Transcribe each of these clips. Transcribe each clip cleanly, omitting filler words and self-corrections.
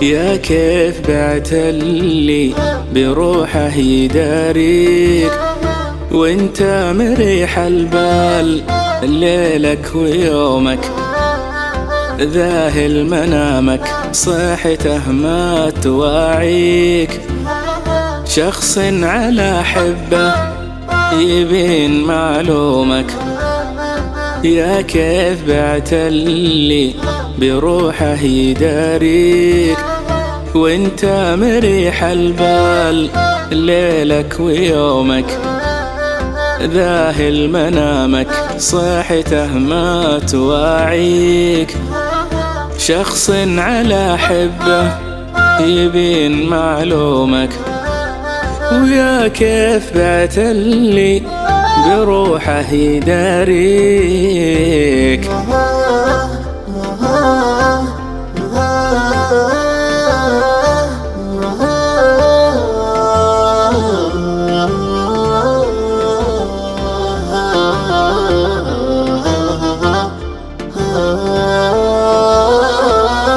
يا كيف بعت اللي بروحه يداريك وانت مريح البال ليلك ويومك، ذاهل منامك صحته ما تواعيك، شخص على حبه يبين معلومك. يا كيف بعت اللي بروحه يداريك وانت مريح البال ليلك ويومك، ذاهل منامك صحته ما تواعيك، شخص على حبه يبين معلومك. ويا كيف بعت اللي بروحه يداريك.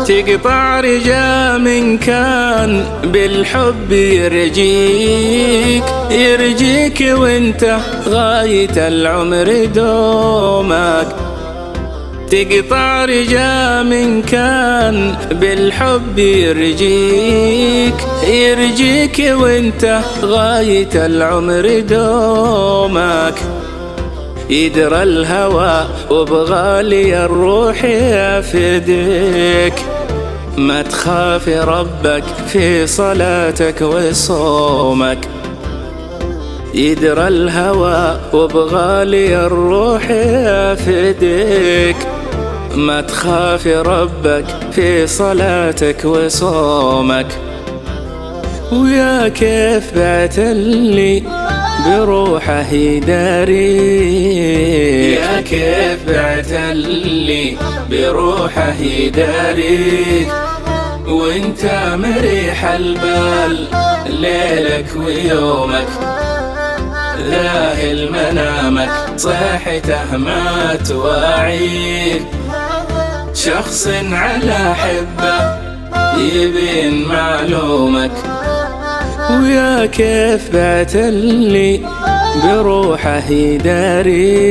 تقطع رجا من كان بالحب يرجيك وانت غاية العمر دومك. تقطع رجا من كان بالحب يرجيك وانت غاية العمر دومك. يدرى الهوى وبغالي الروح يفديك، ما تخاف ربك في صلاتك وصومك. يدرى الهوى وبغالي الروح يفديك، ما تخاف ربك في صلاتك وصومك. ويا كيف بعت اللي بروحه يداريك. يا كيف بعت اللي بروحه يداريك وانت مريح البال ليلك ويومك، ذاهل منامك صحته ما تواعيك، شخص على حبه يبين معلومك. ويا كيف بعت اللي بروحه يداريك.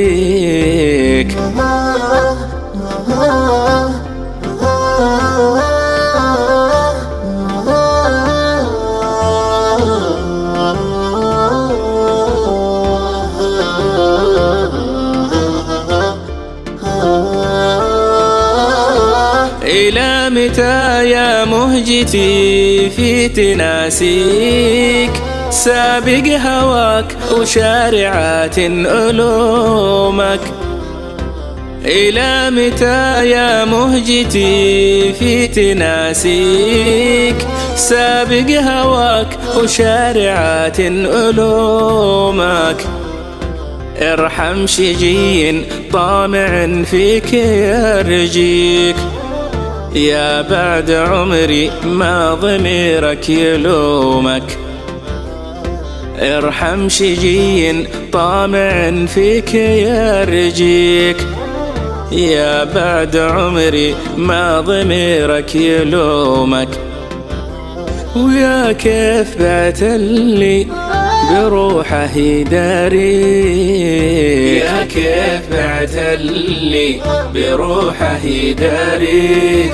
إلى متى يا مهجتي في تناسيك، سابق هواك وشارعات علومك. إلى متى يا مهجتي في تناسيك، سابق هواك وشارعات علومك. ارحم شجي طامع فيك يرجيك، يا بعد عمري ما ضميرك يلومك. ارحم شجي طامع فيك يرجيك، يا بعد عمري ما ضميرك يلومك. ويا كيف بعت اللي بروحه يداريك. يا كيف بعت اللي بروحه يداريك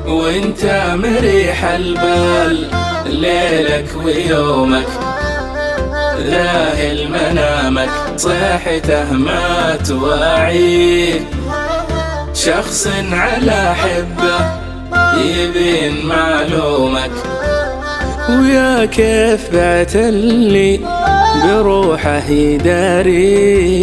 وانت مريح البال ليلك ويومك، ذاهل منامك صحته ما تواعيك، شخص على حبه يبين معلومك. ويا كيف بعت اللي بروحه يداريك.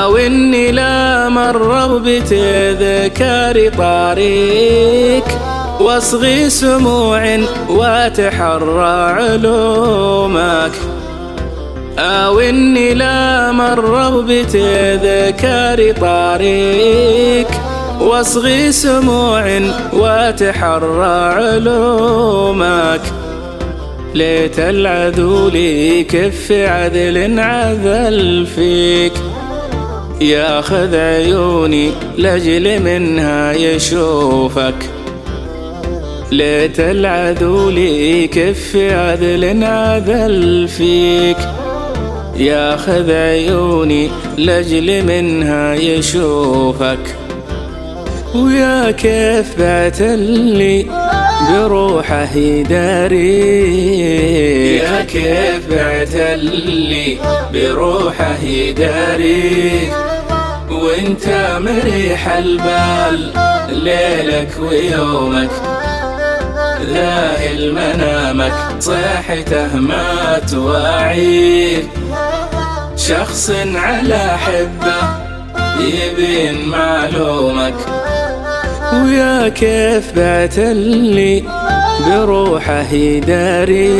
وإني لا مر بتذكار طريق، واصغي سموع وتحرى علومك. وإني لا مر بتذكار طريق، واصغي سموع وتحرى علومك. ليت العدو لي كف عدل عذل فيك، ياخذ عيوني لاجل منها يشوفك. ليت العدو لي كف عدل عذل فيك، ياخذ عيوني لاجل منها يشوفك. ويا كيف بعت اللي بروحه يداريك، يا كيف بعت اللي بروحه يداريك. وانت مريح البال ليلك ويومك، ذاهل منامك صيحته ما تواعيك. شخص على حبه يبين معلومك. ويا كيف بعت اللي بروحه يداريك،